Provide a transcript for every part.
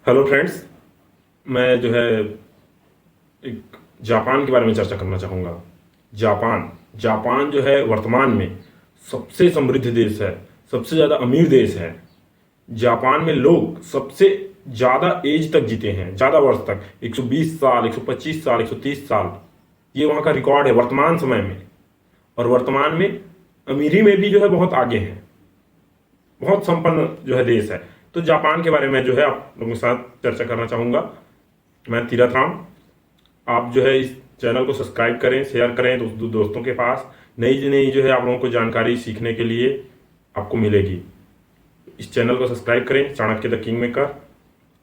Hello friends. मैं जो है एक जापान के बारे में चर्चा करना चाहूँगा। जापान जापान जो है वर्तमान में सबसे समृद्ध देश है, सबसे ज़्यादा अमीर देश है। जापान में लोग सबसे ज़्यादा एज तक जीते हैं, ज़्यादा वर्ष तक, 120 साल, 125 साल, 130 साल। ये वहाँ का रिकॉर्ड है वर्तमान समय में। और वर्तमान में अमीरी में भी जो है बहुत आगे हैं, बहुत संपन्न जो है देश है। तो जापान के बारे में जो है आप लोगों के साथ चर्चा करना चाहूँगा। मैं तीरथ राम। आप जो है इस चैनल को सब्सक्राइब करें, शेयर करें दोस्तों के पास। नई नई जो है आप लोगों को जानकारी सीखने के लिए आपको मिलेगी। इस चैनल को सब्सक्राइब करें, चाणक्य द किंग मेकर।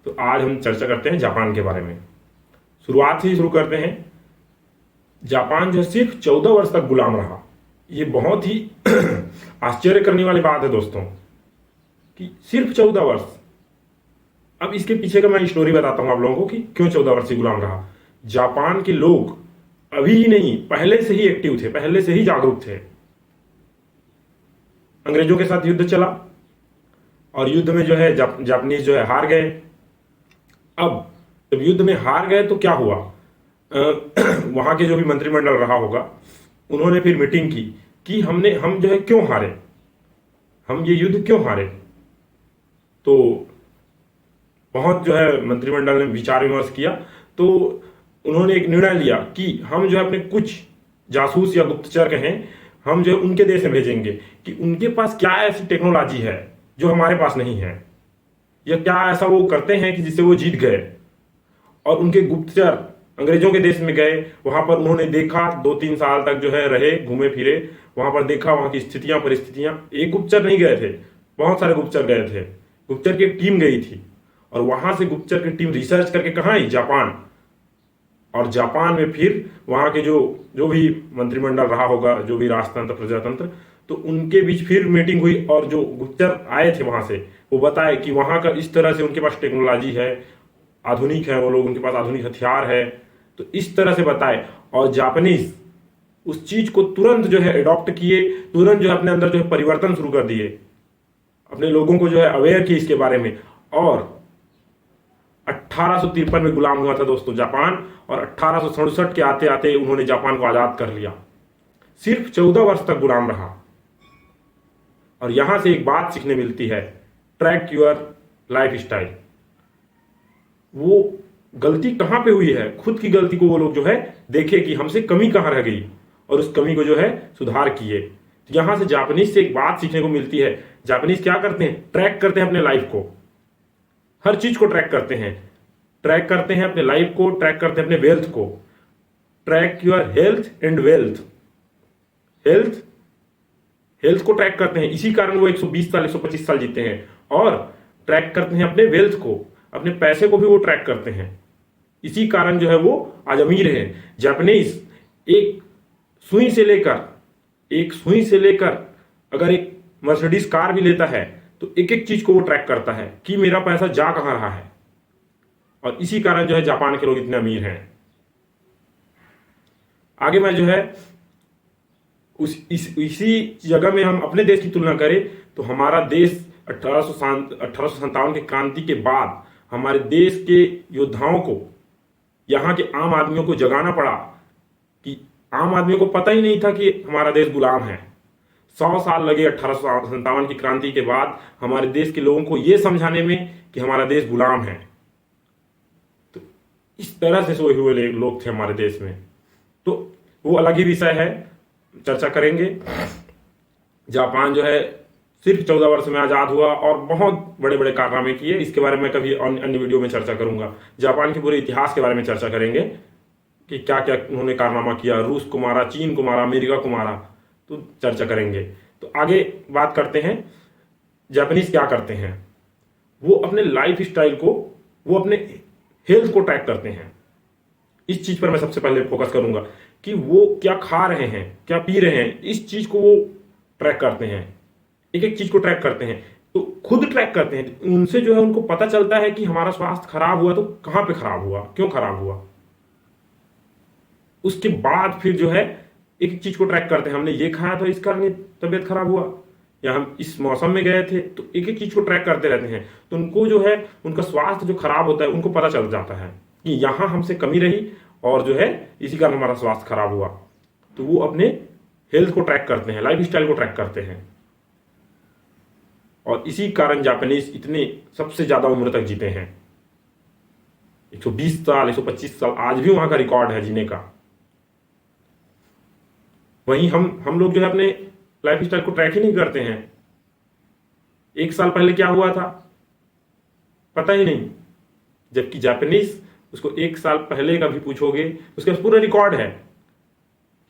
तो आज हम चर्चा करते हैं जापान के बारे में। शुरुआत से ही शुरू करते हैं। जापान जो है सिर्फ 14 वर्ष तक गुलाम रहा। ये बहुत ही आश्चर्य करने वाली बात है दोस्तों, कि सिर्फ 14 वर्ष। अब इसके पीछे का मैं स्टोरी बताता हूं आप लोगों को कि क्यों 14 वर्ष से गुलाम रहा। जापान के लोग अभी ही नहीं, पहले से ही एक्टिव थे, पहले से ही जागरूक थे। अंग्रेजों के साथ युद्ध चला और युद्ध में जो है जापानीज जो है हार गए। अब जब युद्ध में हार गए तो क्या हुआ, वहां के जो भी मंत्रिमंडल रहा होगा, उन्होंने फिर मीटिंग की कि हम जो है क्यों हारे, हम ये युद्ध क्यों हारे। तो बहुत जो है मंत्रिमंडल ने विचार विमर्श किया। तो उन्होंने एक निर्णय लिया कि हम जो है अपने कुछ जासूस या गुप्तचर कहें, हम जो है उनके देश में भेजेंगे कि उनके पास क्या ऐसी टेक्नोलॉजी है जो हमारे पास नहीं है, या क्या ऐसा वो करते हैं कि जिससे वो जीत गए। और उनके गुप्तचर अंग्रेजों के देश में गए। वहां पर उन्होंने देखा, 2-3 साल तक जो है रहे, घूमे फिरे, वहां पर देखा वहां की स्थितियां परिस्थितियां। एक गुप्तचर नहीं गए थे, बहुत सारे गुप्तचर गए थे। गुप्तचर की एक टीम गई थी और वहां से गुप्तचर की टीम रिसर्च करके कहाँ आई, जापान। और जापान में फिर वहां के जो जो भी मंत्रिमंडल रहा होगा, जो भी राजतंत्र प्रजातंत्र, तो उनके बीच फिर मीटिंग हुई। और जो गुप्तचर आए थे वहां से, वो बताए कि वहां का इस तरह से उनके पास टेक्नोलॉजी है, आधुनिक है वो लोग, उनके पास आधुनिक हथियार है। तो इस तरह से बताए और जापानीज उस चीज को तुरंत जो है अडॉप्ट किए, तुरंत जो है अपने अंदर जो है परिवर्तन शुरू कर दिए, अपने लोगों को जो है अवेयर किए इसके बारे में। और 1853 में गुलाम हुआ था दोस्तों जापान, और 1867 के आते आते उन्होंने जापान को आजाद कर लिया। सिर्फ 14 वर्ष तक गुलाम रहा। और यहां से एक बात सीखने मिलती है, ट्रैक योर लाइफ स्टाइल। वो गलती कहां पे हुई है, खुद की गलती को वो लोग जो है देखे कि हमसे कमी कहां रह गई, और उस कमी को जो है सुधार किए। तो यहां से जापानीज से एक बात सीखने को मिलती है। जापानीज क्या करते हैं, ट्रैक करते हैं अपने लाइफ को, हर चीज को ट्रैक करते हैं। ट्रैक करते हैं अपने लाइफ को, ट्रैक करते हैं अपने वेल्थ को। Track your health and wealth. Health health को ट्रैक करते हैं, इसी कारण वो 120 साल 125 साल जीते हैं। और ट्रैक करते हैं अपने वेल्थ को, अपने पैसे को भी वो ट्रैक करते हैं, इसी कारण जो है वो आज अमीर है। जापानीज एक सुई से लेकर अगर एक मर्सिडीज कार भी लेता है तो एक एक चीज को वो ट्रैक करता है कि मेरा पैसा जा कहां रहा है। और इसी कारण जो है जापान के लोग इतने अमीर हैं। आगे मैं जो है इसी जगह में हम अपने देश की तुलना करें तो हमारा देश 1857 के क्रांति के बाद हमारे देश के योद्धाओं को, यहाँ के आम आदमियों को जगाना पड़ा। कि आम आदमियों को पता ही नहीं था कि हमारा देश गुलाम है। 100 साल लगे 1857 की क्रांति के बाद हमारे देश के लोगों को यह समझाने में कि हमारा देश गुलाम है। तो इस तरह से सोए हुए लोग थे हमारे देश में। तो वो अलग ही विषय है, चर्चा करेंगे। जापान जो है सिर्फ 14 वर्ष में आजाद हुआ और बहुत बड़े बड़े कारनामे किए। इसके बारे में कभी अन्य वीडियो में चर्चा करूंगा। जापान के पूरे इतिहास के बारे में चर्चा करेंगे कि क्या क्या उन्होंने कारनामा किया, रूस को मारा, चीन को मारा, अमेरिका को मारा। तो चर्चा करेंगे। तो आगे बात करते हैं, जापानीज क्या करते हैं। वो अपने लाइफ स्टाइल को, वो अपने हेल्थ को ट्रैक करते हैं। इस चीज पर मैं सबसे पहले फोकस करूंगा कि वो क्या खा रहे हैं, क्या पी रहे हैं, इस चीज को वो ट्रैक करते हैं, एक एक चीज को ट्रैक करते हैं। तो खुद ट्रैक करते हैं, उनसे जो है उनको पता चलता है कि हमारा स्वास्थ्य खराब हुआ तो कहां पे खराब हुआ, क्यों खराब हुआ। उसके बाद फिर जो है एक एक चीज को ट्रैक करते हैं, हमने ये खाया तो इस कारण तबीयत खराब हुआ, या हम इस मौसम में गए थे, तो एक एक चीज को ट्रैक करते रहते हैं। तो उनको जो है उनका स्वास्थ्य जो खराब होता है उनको पता चल जाता है कि यहाँ हमसे कमी रही और जो है इसी कारण हमारा स्वास्थ्य खराब हुआ। तो वो अपने हेल्थ को ट्रैक करते हैं, लाइफ स्टाइल को ट्रैक करते हैं, और इसी कारण जापानीज इतने सबसे ज्यादा उम्र तक जीते हैं। 120 साल, 125 साल आज भी वहां का रिकॉर्ड है जीने का। वहीं हम लोग जो है अपने लाइफ स्टाइल को ट्रैक ही नहीं करते हैं। एक साल पहले क्या हुआ था पता ही नहीं, जबकि जापानीज उसको एक साल पहले का भी पूछोगे उसके पास पूरा रिकॉर्ड है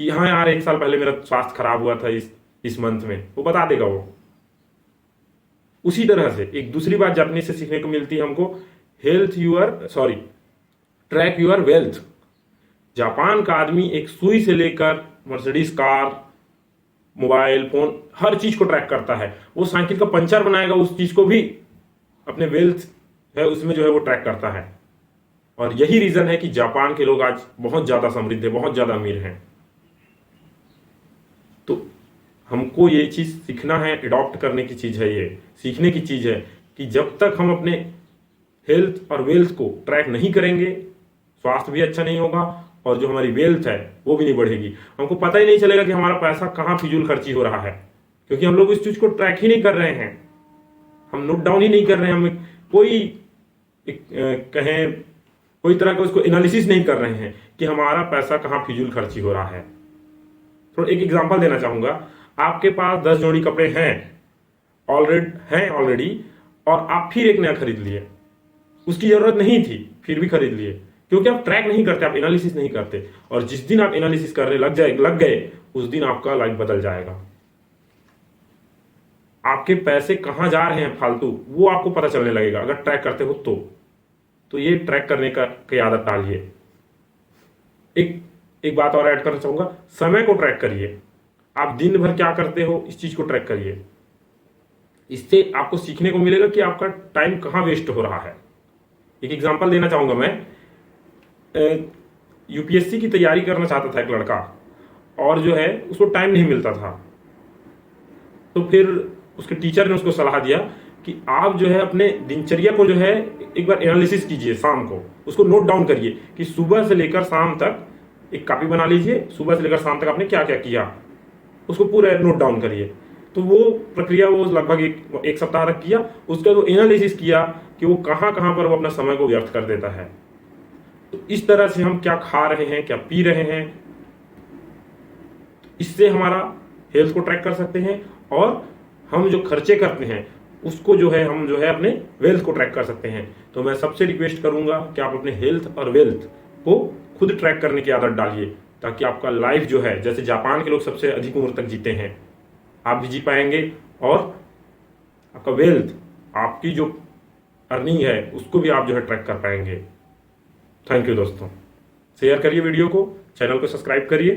कि हाँ यार एक साल पहले मेरा स्वास्थ्य खराब हुआ था इस मंथ में, वो बता देगा वो। उसी तरह से एक दूसरी बात जापानीज से सीखने को मिलती है हमको, ट्रैक योर वेल्थ। जापान का आदमी एक सुई से लेकर मर्सिडीज कार, मोबाइल फोन, हर चीज को ट्रैक करता है। वो साइकिल का पंचर बनाएगा, उस चीज को भी अपने वेल्थ है उसमें जो है वो ट्रैक करता है। और यही रीजन है कि जापान के लोग आज बहुत ज्यादा समृद्ध है, बहुत ज्यादा अमीर हैं। तो हमको ये चीज सीखना है, अडॉप्ट करने की चीज है, ये सीखने की चीज है कि जब तक हम अपने हेल्थ और वेल्थ को ट्रैक नहीं करेंगे, स्वास्थ्य भी अच्छा नहीं होगा और जो हमारी वेल्थ है वो भी नहीं बढ़ेगी। हमको पता ही नहीं चलेगा कि हमारा पैसा कहाँ फिजूल खर्ची हो रहा है, क्योंकि हम लोग इस चीज को ट्रैक ही नहीं कर रहे हैं, हम नोट डाउन ही नहीं कर रहे हैं, हम कोई तरह का उसको एनालिसिस नहीं कर रहे हैं कि हमारा पैसा कहाँ फिजूल खर्ची हो रहा है। तो एक एग्जांपल देना चाहूंगा, आपके पास 10 जोड़ी कपड़े हैं ऑलरेडी और आप फिर एक नया खरीद लिए, उसकी जरूरत नहीं थी फिर भी खरीद लिए, क्योंकि आप ट्रैक नहीं करते, आप एनालिसिस नहीं करते। और जिस दिन आप एनालिसिस करने लग गए उस दिन आपका लाइफ बदल जाएगा। आपके पैसे कहां जा रहे हैं फालतू, वो आपको पता चलने लगेगा अगर ट्रैक करते हो तो ये ट्रैक करने की आदत डालिए। एक बात और ऐड करना चाहूंगा, समय को ट्रैक करिए। आप दिन भर क्या करते हो इस चीज को ट्रैक करिए, इससे आपको सीखने को मिलेगा कि आपका टाइम कहां वेस्ट हो रहा है। एक एग्जांपल देना चाहूंगा, मैं यूपीएससी की तैयारी करना चाहता था एक लड़का, और जो है उसको टाइम नहीं मिलता था। तो फिर उसके टीचर ने उसको सलाह दिया कि आप जो है अपने दिनचर्या को जो है एक बार एनालिसिस कीजिए, शाम को उसको नोट डाउन करिए कि सुबह से लेकर शाम तक एक कॉपी बना लीजिए, सुबह से लेकर शाम तक आपने क्या क्या किया उसको पूरा नोट डाउन करिए। तो वो प्रक्रिया वो लगभग एक सप्ताह तक किया। उसका वो एनालिसिस किया कि वो कहाँ कहाँ पर वो अपना समय को व्यर्थ कर देता है। तो इस तरह से हम क्या खा रहे हैं, क्या पी रहे हैं, इससे हमारा हेल्थ को ट्रैक कर सकते हैं, और हम जो खर्चे करते हैं उसको जो है हम जो है अपने वेल्थ को ट्रैक कर सकते हैं। तो मैं सबसे रिक्वेस्ट करूंगा कि आप अपने हेल्थ और वेल्थ को खुद ट्रैक करने की आदत डालिए, ताकि आपका लाइफ जो है, जैसे जापान के लोग सबसे अधिक उम्र तक जीते हैं, आप भी जी पाएंगे, और आपका वेल्थ, आपकी जो अर्निंग है उसको भी आप जो है ट्रैक कर पाएंगे। थैंक यू दोस्तों, शेयर करिए वीडियो को, चैनल को सब्सक्राइब करिए।